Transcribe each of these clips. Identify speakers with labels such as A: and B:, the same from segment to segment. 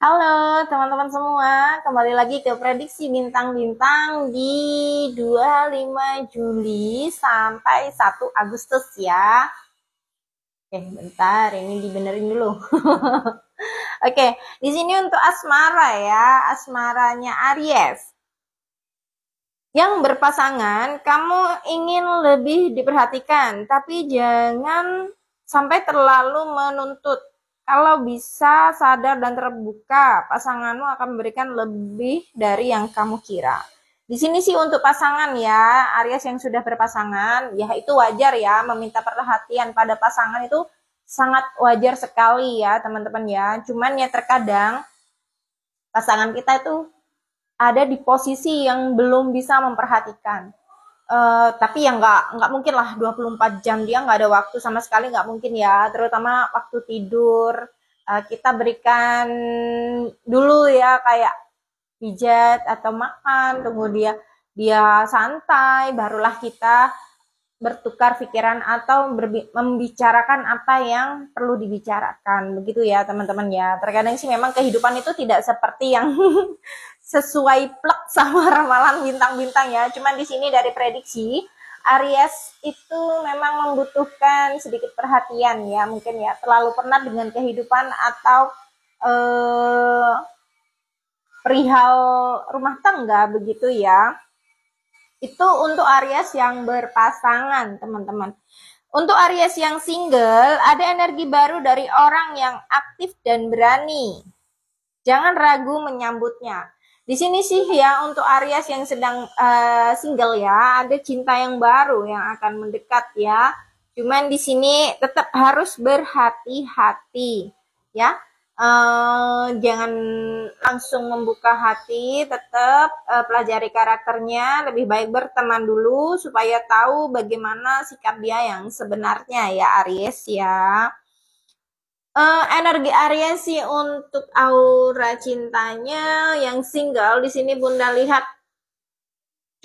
A: Halo teman-teman semua, kembali lagi ke prediksi bintang-bintang di 25 Juli sampai 1 Agustus ya. Bentar, ini dibenerin dulu. Oke, di sini untuk asmara ya, asmaranya Aries. Yang berpasangan, kamu ingin lebih diperhatikan, tapi jangan sampai terlalu menuntut. Kalau bisa sadar dan terbuka, pasanganmu akan memberikan lebih dari yang kamu kira. Di sini sih untuk pasangan ya, Aries yang sudah berpasangan, ya itu wajar ya, meminta perhatian pada pasangan itu sangat wajar sekali ya teman-teman ya. Cuman ya terkadang pasangan kita itu ada di posisi yang belum bisa memperhatikan. Tapi ya nggak mungkin lah 24 jam dia nggak ada waktu sama sekali, nggak mungkin ya, terutama waktu tidur. Kita berikan dulu ya kayak pijat atau makan, tunggu dia santai, barulah kita bertukar pikiran atau membicarakan apa yang perlu dibicarakan, begitu ya teman-teman ya. Terkadang sih memang kehidupan itu tidak seperti yang sesuai plek sama ramalan bintang-bintang ya. Cuman di sini dari prediksi Aries itu memang membutuhkan sedikit perhatian ya, mungkin ya terlalu penat dengan kehidupan atau perihal rumah tangga begitu ya. Itu untuk Aries yang berpasangan, teman-teman. Untuk Aries yang single, ada energi baru dari orang yang aktif dan berani. Jangan ragu menyambutnya. Di sini sih ya untuk Aries yang sedang single ya, ada cinta yang baru yang akan mendekat ya. Cuman di sini tetap harus berhati-hati ya. Jangan langsung membuka hati, tetap pelajari karakternya, lebih baik berteman dulu supaya tahu bagaimana sikap dia yang sebenarnya ya Aries ya. Energi Aries sih untuk aura cintanya yang single di sini Bunda lihat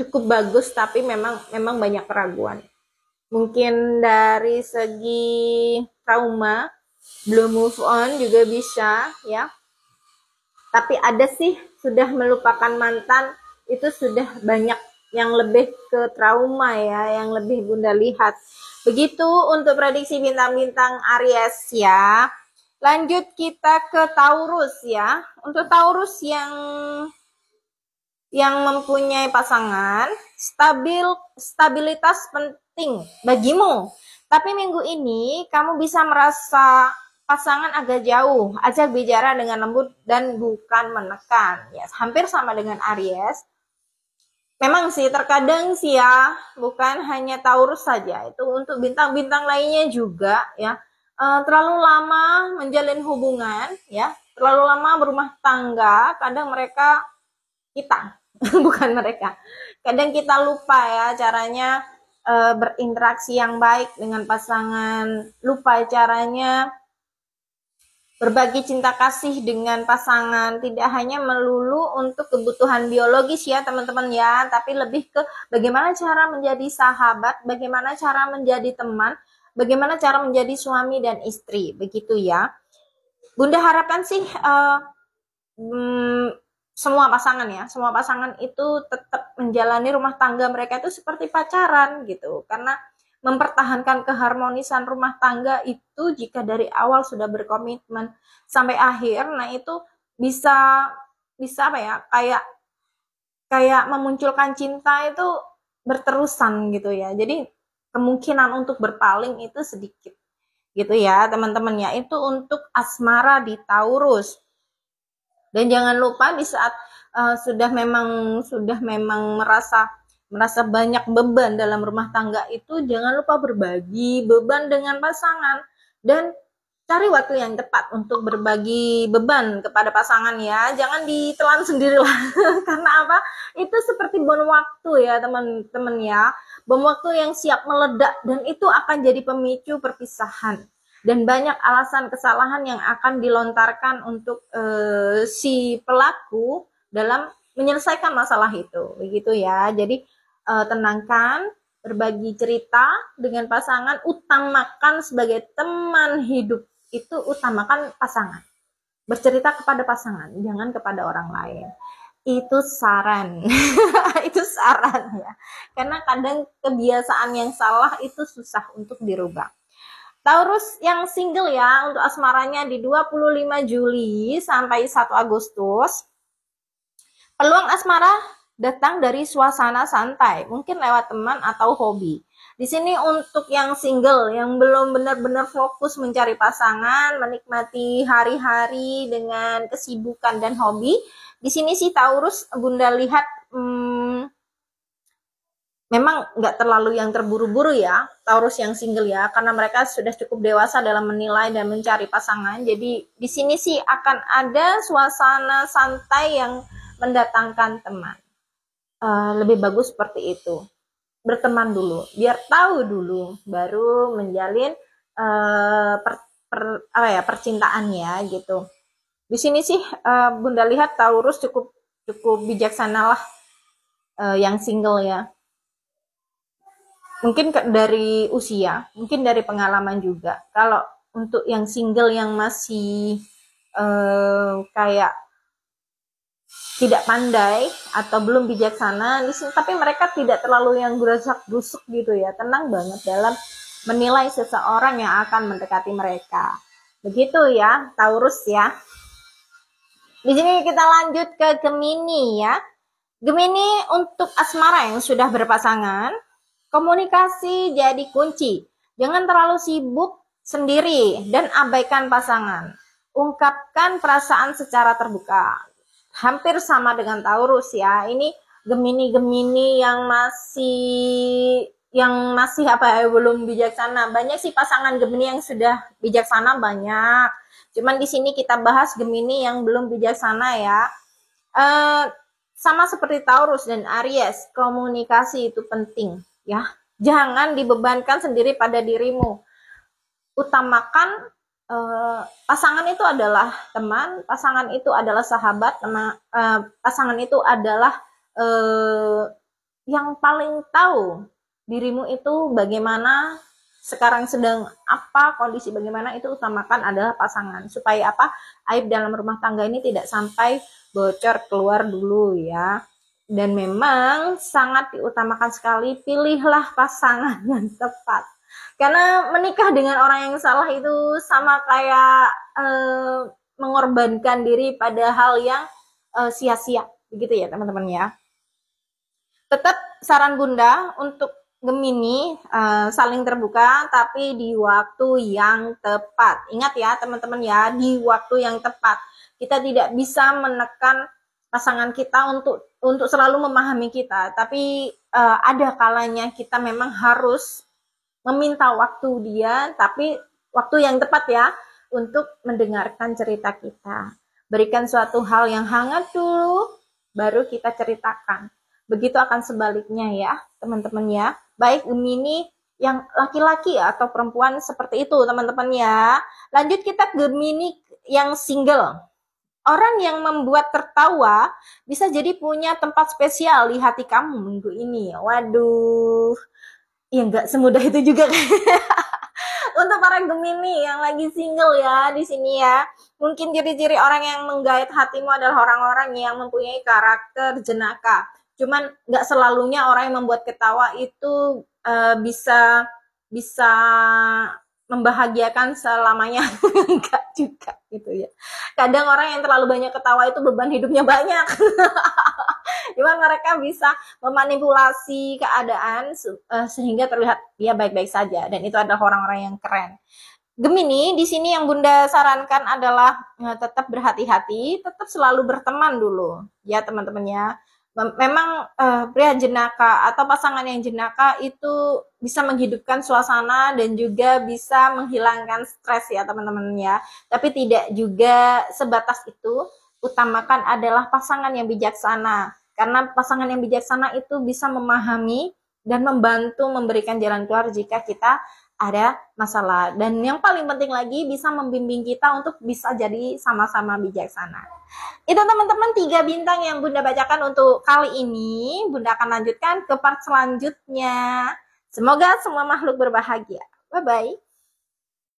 A: cukup bagus, tapi memang banyak keraguan. Mungkin dari segi trauma, belum move on juga bisa ya. Tapi ada sih sudah melupakan mantan, itu sudah banyak yang lebih ke trauma ya, yang lebih Bunda lihat. Begitu untuk prediksi bintang-bintang Aries ya. Lanjut kita ke Taurus ya. Untuk Taurus yang mempunyai pasangan, stabilitas penting bagimu. Tapi minggu ini kamu bisa merasa pasangan agak jauh, ajak bicara dengan lembut dan bukan menekan. Ya, hampir sama dengan Aries. Memang sih terkadang sih ya, bukan hanya Taurus saja, itu untuk bintang-bintang lainnya juga ya. Terlalu lama menjalin hubungan ya, terlalu lama berumah tangga, kadang kita bukan mereka. Kadang kita lupa ya caranya berinteraksi yang baik dengan pasangan, lupa caranya berbagi cinta kasih dengan pasangan, tidak hanya melulu untuk kebutuhan biologis ya teman-teman ya, tapi lebih ke bagaimana cara menjadi sahabat, bagaimana cara menjadi teman, bagaimana cara menjadi suami dan istri, begitu ya. Bunda harapkan sih semua pasangan itu tetap menjalani rumah tangga mereka itu seperti pacaran gitu, karena mempertahankan keharmonisan rumah tangga itu jika dari awal sudah berkomitmen sampai akhir, nah itu bisa apa ya, kayak memunculkan cinta itu berterusan gitu ya. Jadi kemungkinan untuk berpaling itu sedikit gitu ya teman-teman ya. Itu untuk asmara di Taurus. Dan jangan lupa di saat sudah memang merasa banyak beban dalam rumah tangga itu, jangan lupa berbagi beban dengan pasangan dan cari waktu yang tepat untuk berbagi beban kepada pasangan ya. Jangan ditelan sendirilah. Karena apa? Itu seperti bom waktu ya teman-teman ya. Bom waktu yang siap meledak dan itu akan jadi pemicu perpisahan. Dan banyak alasan kesalahan yang akan dilontarkan untuk si pelaku dalam menyelesaikan masalah itu, begitu ya. Jadi tenangkan, berbagi cerita dengan pasangan, utamakan sebagai teman hidup itu, utamakan pasangan. bercerita kepada pasangan, jangan kepada orang lain. Itu saran. Itu saran ya. Karena kadang kebiasaan yang salah itu susah untuk dirubah. Taurus yang single ya, untuk asmaranya di 25 Juli sampai 1 Agustus. Peluang asmara datang dari suasana santai, mungkin lewat teman atau hobi. Di sini untuk yang single, yang belum benar-benar fokus mencari pasangan, menikmati hari-hari dengan kesibukan dan hobi, di sini sih Taurus, Bunda lihat memang nggak terlalu yang terburu-buru ya, Taurus yang single ya, karena mereka sudah cukup dewasa dalam menilai dan mencari pasangan. Jadi di sini sih akan ada suasana santai yang mendatangkan teman. Lebih bagus seperti itu. Berteman dulu, biar tahu dulu, baru menjalin percintaannya gitu. Di sini sih Bunda lihat Taurus cukup bijaksana lah yang single ya. Mungkin dari usia, mungkin dari pengalaman juga. Kalau untuk yang single yang masih kayak tidak pandai atau belum bijaksana, tapi mereka tidak terlalu yang gerusak-gerusuk gitu ya, tenang banget dalam menilai seseorang yang akan mendekati mereka. Begitu ya, Taurus ya. Di sini kita lanjut ke Gemini ya. Gemini untuk asmara yang sudah berpasangan, komunikasi jadi kunci. Jangan terlalu sibuk sendiri dan abaikan pasangan. Ungkapkan perasaan secara terbuka. Hampir sama dengan Taurus ya. Ini Gemini yang masih belum bijaksana. Banyak sih pasangan Gemini yang sudah bijaksana, banyak. Cuman di sini kita bahas Gemini yang belum bijaksana ya. Sama seperti Taurus dan Aries, komunikasi itu penting ya. Jangan dibebankan sendiri pada dirimu. Utamakan pasangan itu adalah teman, pasangan itu adalah sahabat, pasangan itu adalah yang paling tahu dirimu itu bagaimana, sekarang sedang apa, kondisi bagaimana, itu utamakan adalah pasangan. Supaya apa? Aib dalam rumah tangga ini tidak sampai bocor keluar dulu ya. Dan memang sangat diutamakan sekali, pilihlah pasangan yang tepat. Karena menikah dengan orang yang salah itu sama kayak mengorbankan diri pada hal yang sia-sia. Begitu ya teman-teman ya. Tetap saran Bunda untuk Gemini, saling terbuka tapi di waktu yang tepat. Ingat ya teman-teman ya, di waktu yang tepat. Kita tidak bisa menekan pasangan kita untuk selalu memahami kita, tapi ada kalanya kita memang harus meminta waktu dia, tapi waktu yang tepat ya, untuk mendengarkan cerita kita. Berikan suatu hal yang hangat dulu, baru kita ceritakan. Begitu akan sebaliknya ya teman-teman ya. Baik Gemini yang laki-laki atau perempuan seperti itu teman-teman ya. Lanjut kita Gemini yang single. Orang yang membuat tertawa bisa jadi punya tempat spesial di hati kamu minggu ini. Waduh, ya nggak semudah itu juga. Untuk para Gemini yang lagi single ya di sini ya, mungkin ciri-ciri orang yang menggait hatimu adalah orang-orang yang mempunyai karakter jenaka. Cuman nggak selalunya orang yang membuat ketawa itu bisa membahagiakan selamanya. Enggak juga gitu ya. Kadang orang yang terlalu banyak ketawa itu beban hidupnya banyak. Cuman mereka bisa memanipulasi keadaan sehingga terlihat dia baik-baik saja, dan itu adalah orang-orang yang keren. Gemini di sini yang Bunda sarankan adalah tetap berhati-hati, tetap selalu berteman dulu ya teman-teman ya. Memang pria jenaka atau pasangan yang jenaka itu bisa menghidupkan suasana dan juga bisa menghilangkan stres ya teman-teman ya. Tapi tidak juga sebatas itu. Utamakan adalah pasangan yang bijaksana. Karena pasangan yang bijaksana itu bisa memahami dan membantu memberikan jalan keluar jika kita ada masalah. Dan yang paling penting lagi bisa membimbing kita untuk bisa jadi sama-sama bijaksana. Itu teman-teman 3 bintang yang Bunda bacakan untuk kali ini. Bunda akan lanjutkan ke part selanjutnya. Semoga semua makhluk berbahagia. Bye-bye.